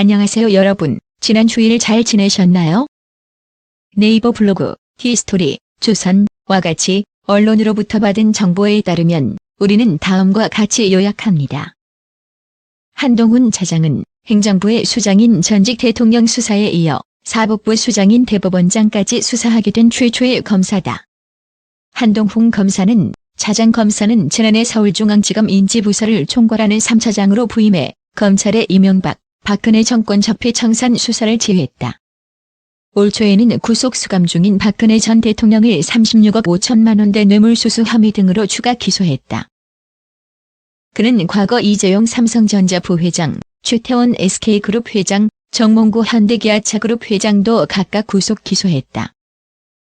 안녕하세요 여러분. 지난 주일 잘 지내셨나요? 네이버 블로그, 히스토리, 조선과 같이 언론으로부터 받은 정보에 따르면 우리는 다음과 같이 요약합니다. 한동훈 차장은 행정부의 수장인 전직 대통령 수사에 이어 사법부 수장인 대법원장까지 수사하게 된 최초의 검사다. 한동훈 검사는 차장 검사는 지난해 서울중앙지검 인지부서를 총괄하는 3차장으로 부임해 검찰의 이명박, 박근혜 정권 적폐 청산 수사를 지휘했다. 올 초에는 구속 수감 중인 박근혜 전 대통령을 36억 5천만 원대 뇌물수수 혐의 등으로 추가 기소했다. 그는 과거 이재용 삼성전자 부회장, 최태원 SK그룹 회장, 정몽구 현대기아차그룹 회장도 각각 구속 기소했다.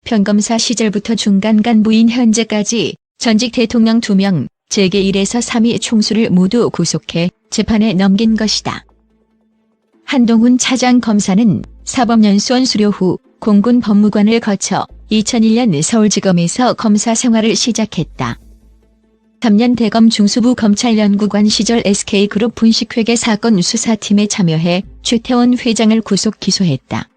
평검사 시절부터 중간 간부인 현재까지 전직 대통령 2명, 재계 1에서 3위 총수를 모두 구속해 재판에 넘긴 것이다. 한동훈 차장 검사는 사법연수원 수료 후 공군 법무관을 거쳐 2001년 서울지검에서 검사 생활을 시작했다. 3년 대검 중수부 검찰연구관 시절 SK그룹 분식회계 사건 수사팀에 참여해 최태원 회장을 구속 기소했다.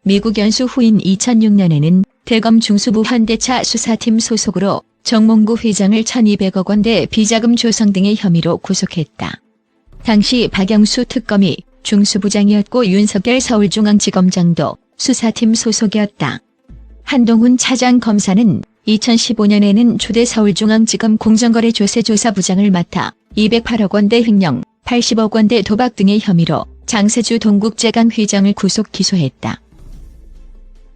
미국 연수 후인 2006년에는 대검 중수부 현대차 수사팀 소속으로 정몽구 회장을 1,200억 원대 비자금 조성 등의 혐의로 구속했다. 당시 박영수 특검이 중수부장이었고 윤석열 서울중앙지검장도 수사팀 소속이었다. 한동훈 차장 검사는 2015년에는 초대 서울중앙지검 공정거래조세조사부장을 맡아 208억 원대 횡령, 80억 원대 도박 등의 혐의로 장세주 동국제강 회장을 구속 기소했다.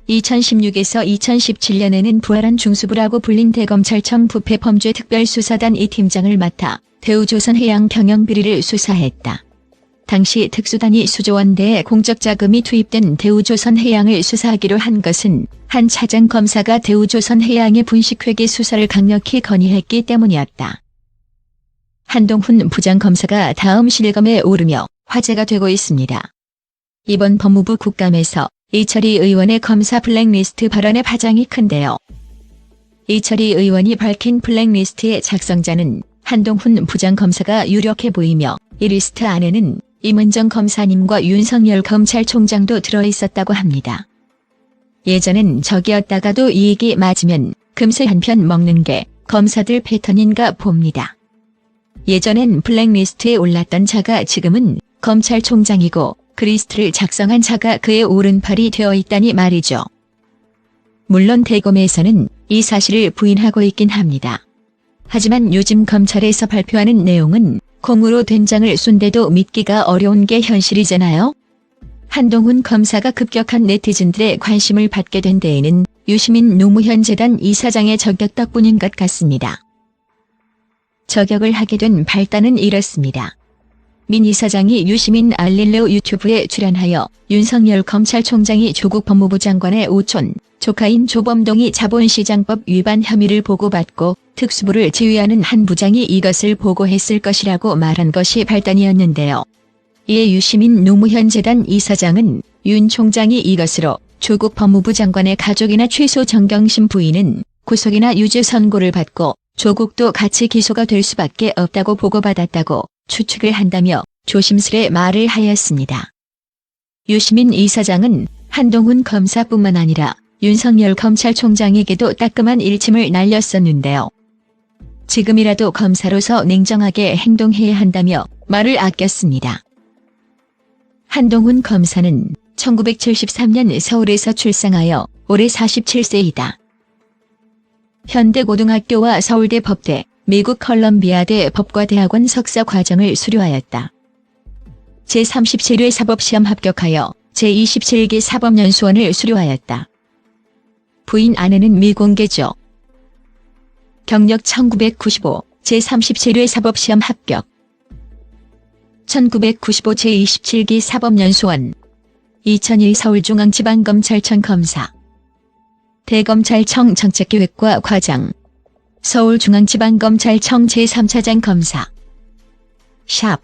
2016에서 2017년에는 부활한 중수부라고 불린 대검찰청 부패범죄특별수사단 2팀장을 맡아 대우조선해양 경영비리를 수사했다. 당시 특수단이 수조 원대의 공적자금이 투입된 대우조선해양을 수사하기로 한 것은 한 차장 검사가 대우조선해양의 분식회계 수사를 강력히 건의했기 때문이었다. 한동훈 부장검사가 다음 실검에 오르며 화제가 되고 있습니다. 이번 법무부 국감에서 이철희 의원의 검사 블랙리스트 발언의 파장이 큰데요. 이철희 의원이 밝힌 블랙리스트의 작성자는 한동훈 부장검사가 유력해 보이며 이 리스트 안에는 임은정 검사님과 윤석열 검찰총장도 들어있었다고 합니다. 예전엔 적이었다가도 이익이 맞으면 금세 한편 먹는 게 검사들 패턴인가 봅니다. 예전엔 블랙리스트에 올랐던 자가 지금은 검찰총장이고 그 리스트를 작성한 자가 그의 오른팔이 되어 있다니 말이죠. 물론 대검에서는 이 사실을 부인하고 있긴 합니다. 하지만 요즘 검찰에서 발표하는 내용은 공으로 된장을 쏜데도 믿기가 어려운 게 현실이잖아요. 한동훈 검사가 급격한 네티즌들의 관심을 받게 된 데에는 유시민 노무현 재단 이사장의 저격 덕분인 것 같습니다. 저격을 하게 된 발단은 이렇습니다. 민 이사장이 유시민 알릴레오 유튜브에 출연하여 윤석열 검찰총장이 조국 법무부 장관의 오촌, 조카인 조범동이 자본시장법 위반 혐의를 보고받고 특수부를 지휘하는 한 부장이 이것을 보고했을 것이라고 말한 것이 발단이었는데요. 이에 유시민 노무현 재단 이사장은 윤 총장이 이것으로 조국 법무부 장관의 가족이나 최소 정경심 부인은 구속이나 유죄 선고를 받고 조국도 같이 기소가 될 수밖에 없다고 보고받았다고 추측을 한다며 조심스레 말을 하였습니다. 유시민 이사장은 한동훈 검사뿐만 아니라 윤석열 검찰총장에게도 따끔한 일침을 날렸었는데요. 지금이라도 검사로서 냉정하게 행동해야 한다며 말을 아꼈습니다. 한동훈 검사는 1973년 서울에서 출생하여 올해 47세이다. 현대고등학교와 서울대 법대, 미국 컬럼비아대 법과대학원 석사 과정을 수료하였다. 제37회 사법시험 합격하여 제27기 사법연수원을 수료하였다. 부인 아내는 미공개죠. 경력 1995 제37회 사법시험 합격. 1995 제27기 사법연수원. 2001 서울중앙지방검찰청 검사. 대검찰청 정책기획과 과장. 서울중앙지방검찰청 제3차장 검사. 샵.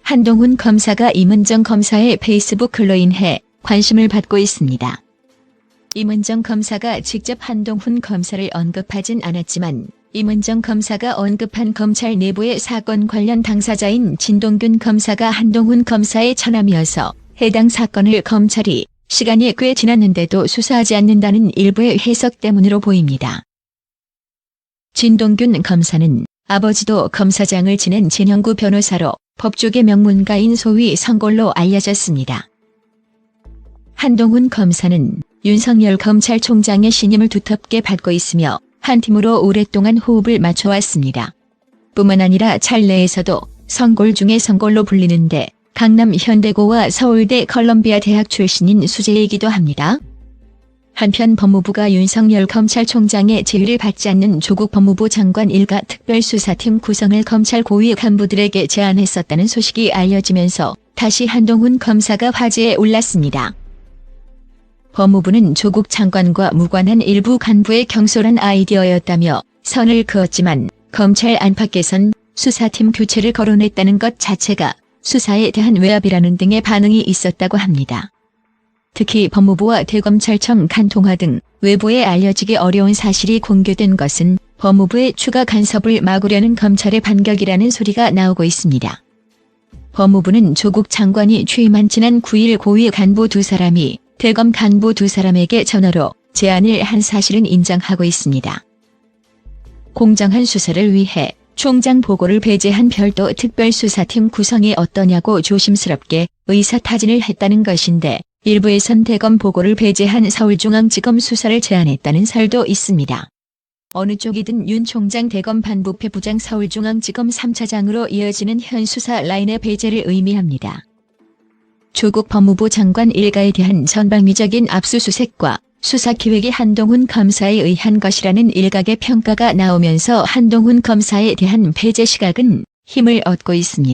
한동훈 검사가 임은정 검사의 페이스북 글로 인해 관심을 받고 있습니다. 임은정 검사가 직접 한동훈 검사를 언급하진 않았지만 임은정 검사가 언급한 검찰 내부의 사건 관련 당사자인 진동균 검사가 한동훈 검사의 처남이어서 해당 사건을 검찰이 시간이 꽤 지났는데도 수사하지 않는다는 일부의 해석 때문으로 보입니다. 진동균 검사는 아버지도 검사장을 지낸 진형구 변호사로 법조계 명문가인 소위 성골로 알려졌습니다. 한동훈 검사는 윤석열 검찰총장의 신임을 두텁게 받고 있으며 한 팀으로 오랫동안 호흡을 맞춰왔습니다. 뿐만 아니라 찰내에서도 성골 중에 성골로 불리는데 강남 현대고와 서울대 컬럼비아 대학 출신인 수재이기도 합니다. 한편 법무부가 윤석열 검찰총장의 제의를 받지 않는 조국 법무부 장관 일가 특별수사팀 구성을 검찰 고위 간부들에게 제안했었다는 소식이 알려지면서 다시 한동훈 검사가 화제에 올랐습니다. 법무부는 조국 장관과 무관한 일부 간부의 경솔한 아이디어였다며 선을 그었지만 검찰 안팎에선 수사팀 교체를 거론했다는 것 자체가 수사에 대한 외압이라는 등의 반응이 있었다고 합니다. 특히 법무부와 대검찰청 간통화 등 외부에 알려지기 어려운 사실이 공개된 것은 법무부의 추가 간섭을 막으려는 검찰의 반격이라는 소리가 나오고 있습니다. 법무부는 조국 장관이 취임한 지난 9일 고위 간부 2사람이 대검 간부 2사람에게 전화로 제안을 한 사실은 인정하고 있습니다. 공정한 수사를 위해 총장 보고를 배제한 별도 특별수사팀 구성이 어떠냐고 조심스럽게 의사타진을 했다는 것인데 일부에선 대검 보고를 배제한 서울중앙지검 수사를 제안했다는 설도 있습니다. 어느 쪽이든 윤 총장 대검 반부패 부장 서울중앙지검 3차장으로 이어지는 현 수사 라인의 배제를 의미합니다. 조국 법무부 장관 일가에 대한 전방위적인 압수수색과 수사기획이 한동훈 검사에 의한 것이라는 일각의 평가가 나오면서 한동훈 검사에 대한 배제 시각은 힘을 얻고 있습니다.